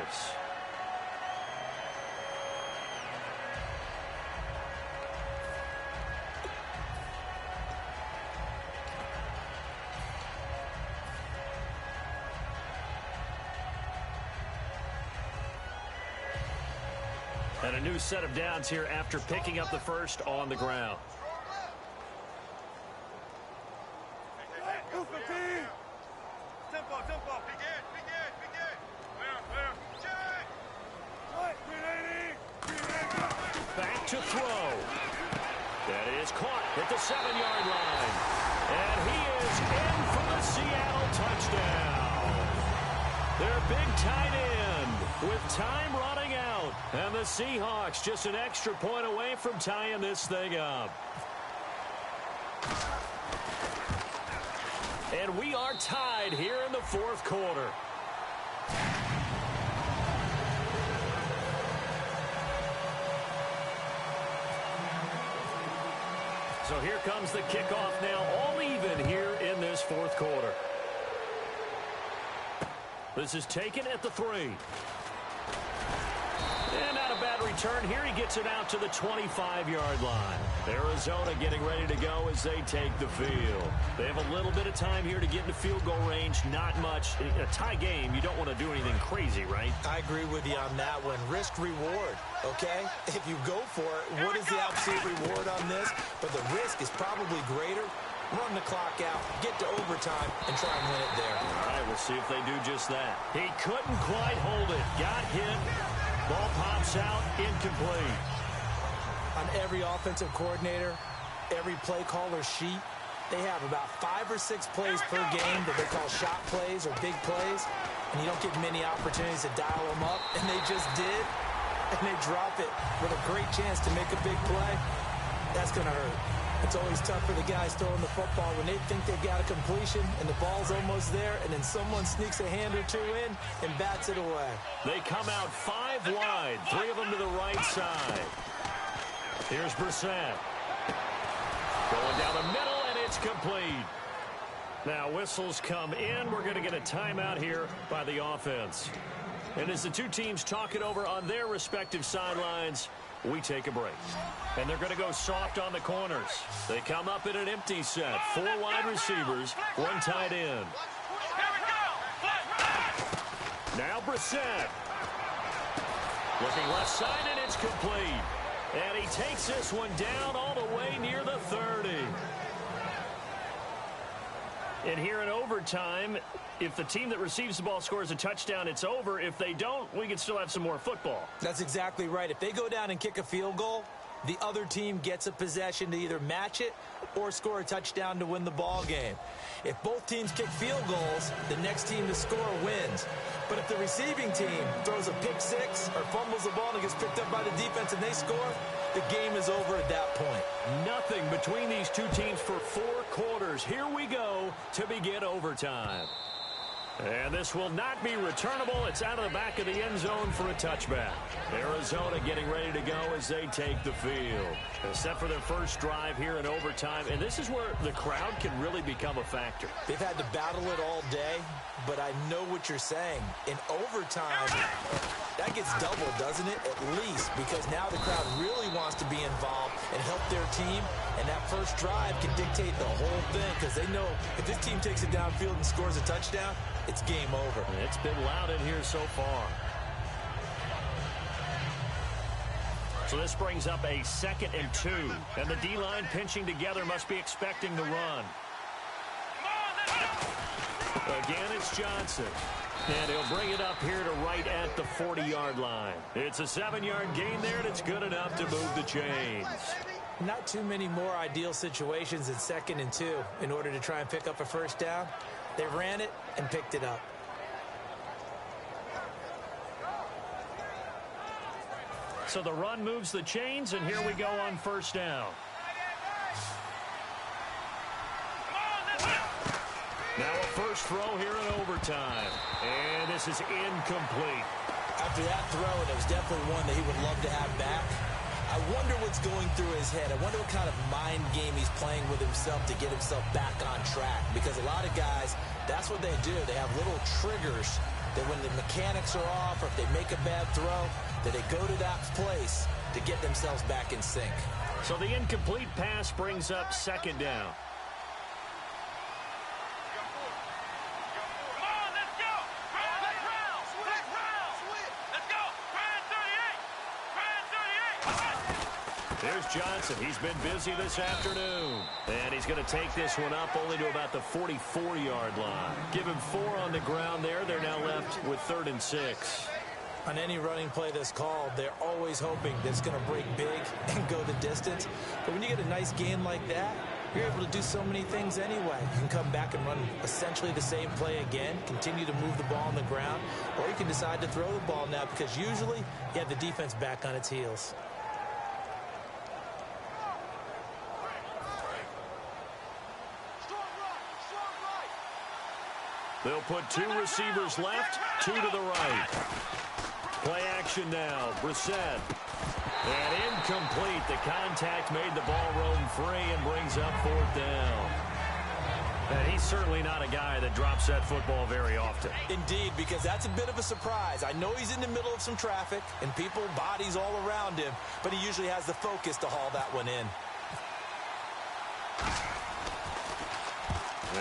And a new set of downs here after picking up the 1st on the ground. Back to throw. That is caught at the 7-yard line. And he is in for the Seattle touchdown. Their big tight end with time running out. And the Seahawks just an extra point away from tying this thing up. And we are tied here in the 4th quarter. So here comes the kickoff now, all even here in this 4th quarter. This is taken at the 3. And not a bad return here. He gets it out to the 25-yard line. Arizona getting ready to go as they take the field. They have a little bit of time here to get into field goal range. Not much. In a tie game, you don't want to do anything crazy, right? I agree with you on that one. Risk reward, okay? If you go for it, what is the absolute reward on this? But the risk is probably greater run the clock out, get to overtime, and try and win it there. All right, we'll see if they do just that. He couldn't quite hold it. Got hit. Ball pops out, incomplete. On every offensive coordinator, every play caller sheet, they have about 5 or 6 plays per game that they call shot plays or big plays, and you don't get many opportunities to dial them up, and they just did, and they drop it with a great chance to make a big play. That's going to hurt. It's always tough for the guys throwing the football when they think they've got a completion and the ball's almost there, and then someone sneaks a hand or two in and bats it away. They come out 5 wide, 3 of them to the right side. Here's Brissett. Going down the middle, and it's complete. Now whistles come in. We're going to get a timeout here by the offense. And as the two teams talk it over on their respective sidelines, we take a break. And they're going to go soft on the corners. They come up in an empty set. 4 wide receivers, 1 tight end. Now Brissett. Looking left side, and it's complete. And he takes this one down all the way near the 30. And here in overtime, if the team that receives the ball scores a touchdown, it's over. If they don't, we can still have some more football. That's exactly right. If they go down and kick a field goal, the other team gets a possession to either match it or score a touchdown to win the ball game. If both teams kick field goals, the next team to score wins. But if the receiving team throws a pick six or fumbles the ball and it gets picked up by the defense and they score, the game is over at that point. Nothing between these two teams for 4 quarters. Here we go to begin overtime. And this will not be returnable. It's out of the back of the end zone for a touchback. Arizona getting ready to go as they take the field. Set for their first drive here in overtime. And this is where the crowd can really become a factor. They've had to battle it all day, but I know what you're saying. In overtime, that gets doubled, doesn't it? At least, because now the crowd really wants to be involved and help their team. And that first drive can dictate the whole thing because they know if this team takes it downfield and scores a touchdown, it's game over. It's been loud in here so far. So this brings up a 2nd and 2. And the D-line pinching together must be expecting the run. Again, it's Johnson. And he'll bring it up here to right at the 40-yard line. It's a 7-yard gain there, and it's good enough to move the chains. Not too many more ideal situations in 2nd and 2 in order to try and pick up a first down. They ran it and picked it up. So the run moves the chains, and here we go on first down. Now a first throw here in overtime. And this is incomplete. After that throw, and it was definitely one that he would love to have back, I wonder what's going through his head. I wonder what kind of mind game he's playing with himself to get himself back on track. Because a lot of guys, that's what they do. They have little triggers that when the mechanics are off or if they make a bad throw, that they go to that place to get themselves back in sync. So the incomplete pass brings up 2nd down. There's Johnson. He's been busy this afternoon. And he's going to take this one up only to about the 44-yard line. Give him 4 on the ground there. They're now left with 3rd and 6. On any running play that's called, they're always hoping that it's going to break big and go the distance. But when you get a nice gain like that, you're able to do so many things anyway. You can come back and run essentially the same play again, continue to move the ball on the ground, or you can decide to throw the ball now because usually you have the defense back on its heels. They'll put 2 receivers left, 2 to the right. Play action now. Brissett. And incomplete. The contact made the ball roam free and brings up 4th down. And he's certainly not a guy that drops that football very often. Indeed, because that's a bit of a surprise. I know he's in the middle of some traffic and people, bodies all around him, but he usually has the focus to haul that one in.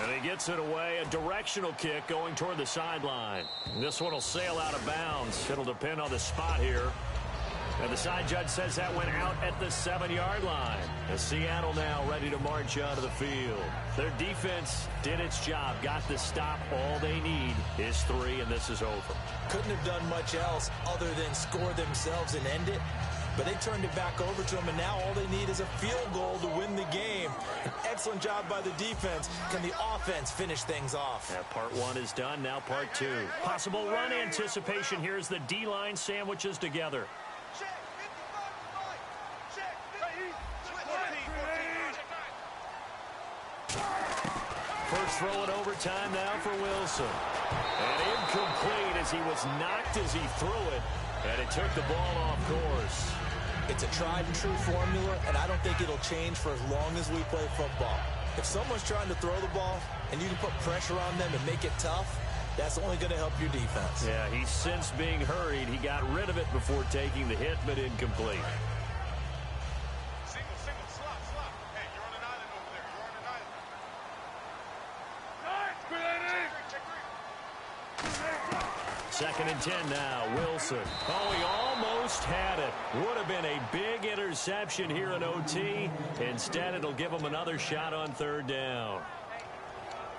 And he gets it away. A directional kick going toward the sideline. This one will sail out of bounds. It'll depend on the spot here. And the side judge says that went out at the 7-yard line. As Seattle now ready to march onto the field. Their defense did its job, got the stop. All they need is 3, and this is over. Couldn't have done much else other than score themselves and end it. But they turned it back over to them, and now all they need is a field goal to win the game. An excellent job by the defense. Can the offense finish things off? Yeah, part 1 is done, now part 2. Possible run anticipation here as the D-line sandwiches together. First throw in overtime now for Wilson. And incomplete as he was knocked as he threw it. And it took the ball off course. It's a tried-and-true formula, and I don't think it'll change for as long as we play football. If someone's trying to throw the ball and you can put pressure on them and make it tough, that's only going to help your defense. Yeah, he's since being hurried. He got rid of it before taking the hit, but incomplete. Single, slot. Hey, you're on an island over there. You're on an island. Second and 10 now, Wilson. Oh, he almost had it. Would have been a big interception here in OT. Instead, it'll give him another shot on 3rd down.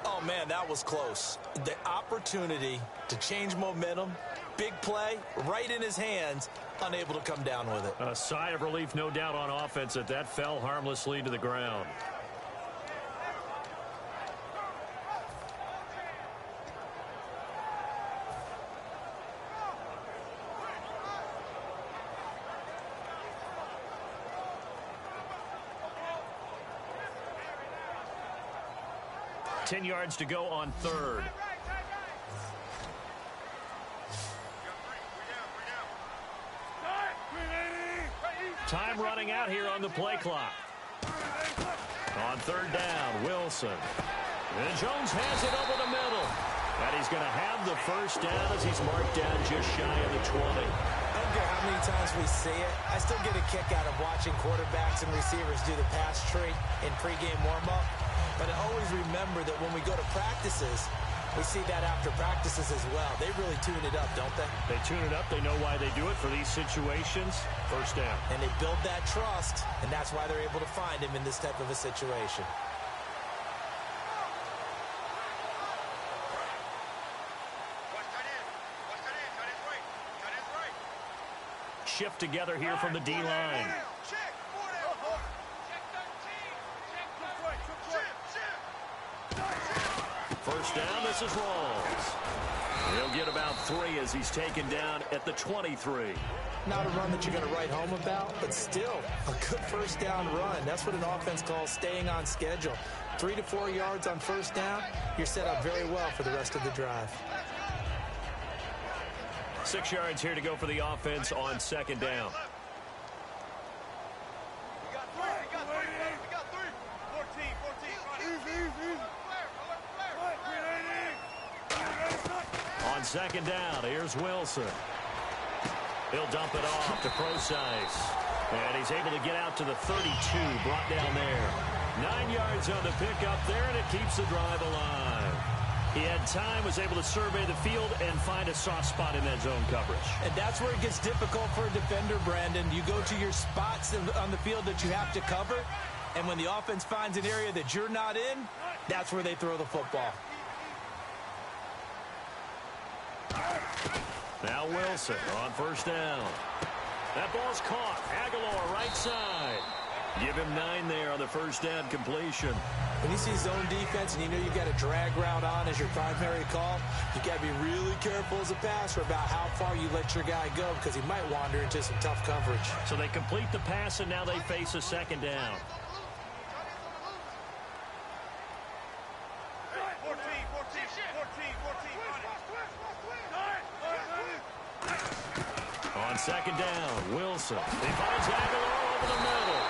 Oh, man, that was close. The opportunity to change momentum, big play, right in his hands, unable to come down with it. A sigh of relief, no doubt, on offense that that fell harmlessly to the ground. Ten yards to go on 3rd. Time running out here on the play clock. On 3rd down, Wilson. And Jones has it over the middle. And he's going to have the first down as he's marked down just shy of the 20. I don't care how many times we see it. I still get a kick out of watching quarterbacks and receivers do the pass tree in pregame warm-up. But I always remember that when we go to practices, we see that after practices as well. They really tune it up, don't they? They tune it up. They know why they do it for these situations. First down. And they build that trust, and that's why they're able to find him in this type of a situation. Shift together here from the D-line. First down, this is Rawls. He'll get about 3 as he's taken down at the 23. Not a run that you're going to write home about, but still a good first down run. That's what an offense calls staying on schedule. 3 to 4 yards on first down, you're set up very well for the rest of the drive. 6 yards here to go for the offense on 2nd down. On 2nd down, here's Wilson. He'll dump it off to Procise. And he's able to get out to the 32, brought down there. 9 yards on the pickup there, and it keeps the drive alive. He had time, was able to survey the field and find a soft spot in that zone coverage. And that's where it gets difficult for a defender, Brandon. You go to your spots on the field that you have to cover, and when the offense finds an area that you're not in, that's where they throw the football. Now Wilson on first down. That ball's caught. Aguilar right side. Give him 9 there on the first down completion. When you see zone defense and you know you've got a drag route on as your primary call, you got to be really careful as a passer about how far you let your guy go because he might wander into some tough coverage. So they complete the pass, and now they face a 2nd down. On 2nd down, Wilson. He finds Aguilar over the middle.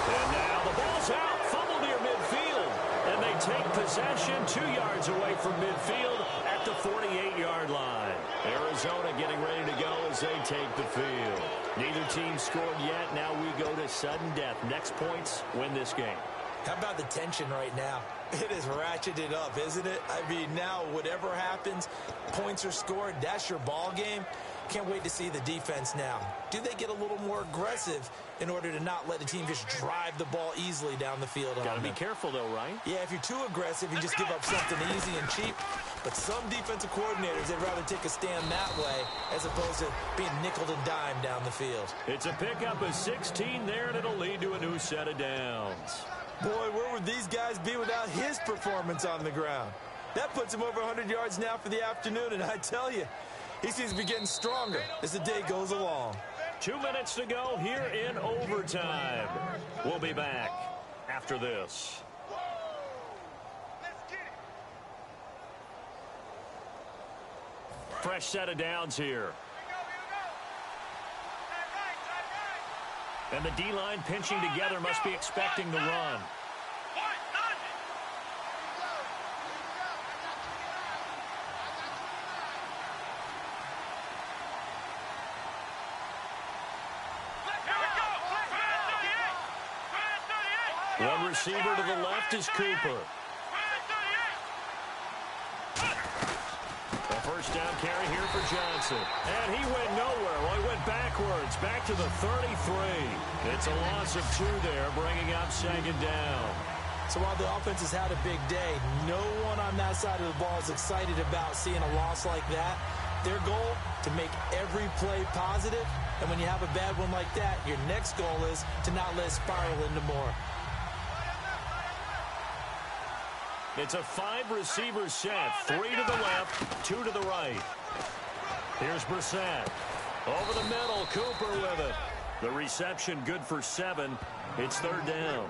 And now the ball's out. Fumble near midfield. And they take possession 2 yards away from midfield at the 48-yard line. Arizona getting ready to go as they take the field. Neither team scored yet. Now we go to sudden death. Next points win this game. How about the tension right now? It is ratcheted up, isn't it? I mean, now whatever happens, points are scored. That's your ball game. Can't wait to see the defense now. Do they get a little more aggressive in order to not let the team just drive the ball easily down the field? Got to be careful, though, right? Yeah, if you're too aggressive, you just give up something easy and cheap. But some defensive coordinators, they'd rather take a stand that way as opposed to being nickeled and dimed down the field. It's a pickup of 16 there, and it'll lead to a new set of downs. Boy, where would these guys be without his performance on the ground? That puts him over 100 yards now for the afternoon, and I tell you, he seems to be getting stronger as the day goes along. 2 minutes to go here in overtime. We'll be back after this. Fresh set of downs here. And the D-line pinching together must be expecting the run. One receiver to the left is Cooper. A first down carry here for Johnson. And he went nowhere. Well, he went backwards, back to the 33. It's a loss of 2 there, bringing up second down. So while the offense has had a big day, no one on that side of the ball is excited about seeing a loss like that. Their goal, to make every play positive. And when you have a bad one like that, your next goal is to not let it spiral into more. It's a 5-receiver set. 3 to the left, 2 to the right. Here's Brissett. Over the middle, Cooper with it. The reception good for 7. It's third down.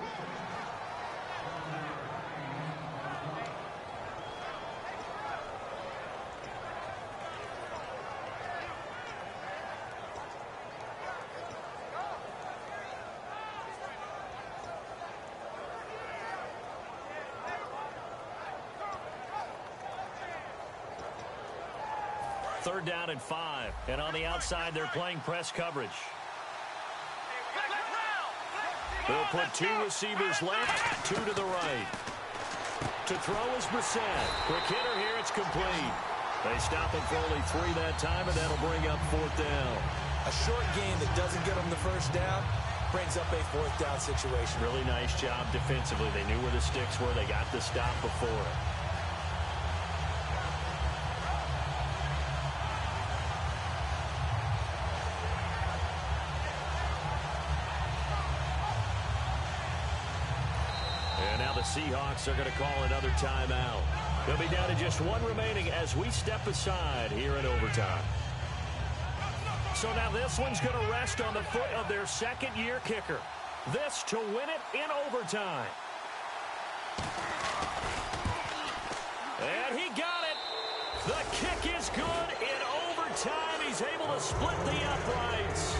Third down and 5. And on the outside, they're playing press coverage. They'll put 2 receivers left, 2 to the right. To throw is Brissett. Quick hitter here, it's complete. They stop it for only 3 that time, and that'll bring up fourth down. A short game that doesn't get them the first down brings up a fourth down situation. Really nice job defensively. They knew where the sticks were. They got the stop before it. Seahawks are going to call another timeout. They'll be down to just 1 remaining as we step aside here in overtime. So now this one's going to rest on the foot of their second-year kicker. This to win it in overtime. And he got it. The kick is good in overtime. He's able to split the uprights.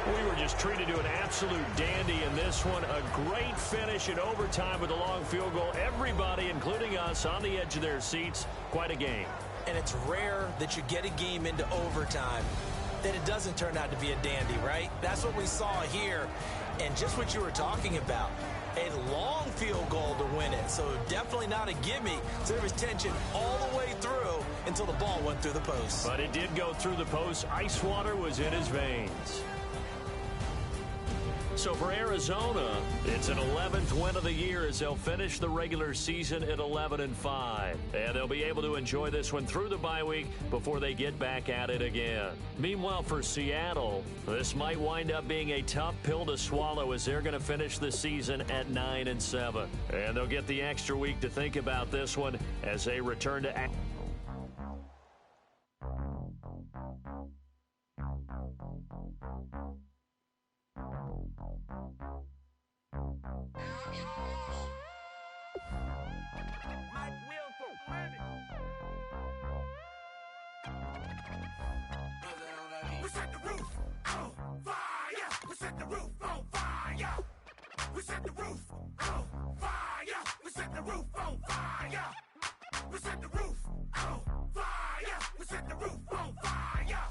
We were just treated to an absolute dandy in this one. A great finish in overtime with a long field goal. Everybody, including us, on the edge of their seats. Quite a game. And it's rare that you get a game into overtime that it doesn't turn out to be a dandy, right? That's what we saw here. And just what you were talking about, a long field goal to win it. So definitely not a gimme. So there was tension all the way through until the ball went through the post. But it did go through the post. Ice water was in his veins. So for Arizona, it's an 11th win of the year as they'll finish the regular season at 11-5. And they'll be able to enjoy this one through the bye week before they get back at it again. Meanwhile, for Seattle, this might wind up being a tough pill to swallow as they're going to finish the season at 9-7. And they'll get the extra week to think about this one as they return to action. We set the roof on fire. We set the roof on fire. We set the roof on fire. We set the roof on fire. We set the roof on fire. We set the roof on fire.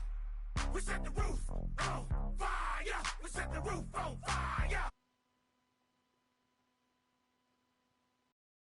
We set the roof on fire. We set the roof on fire.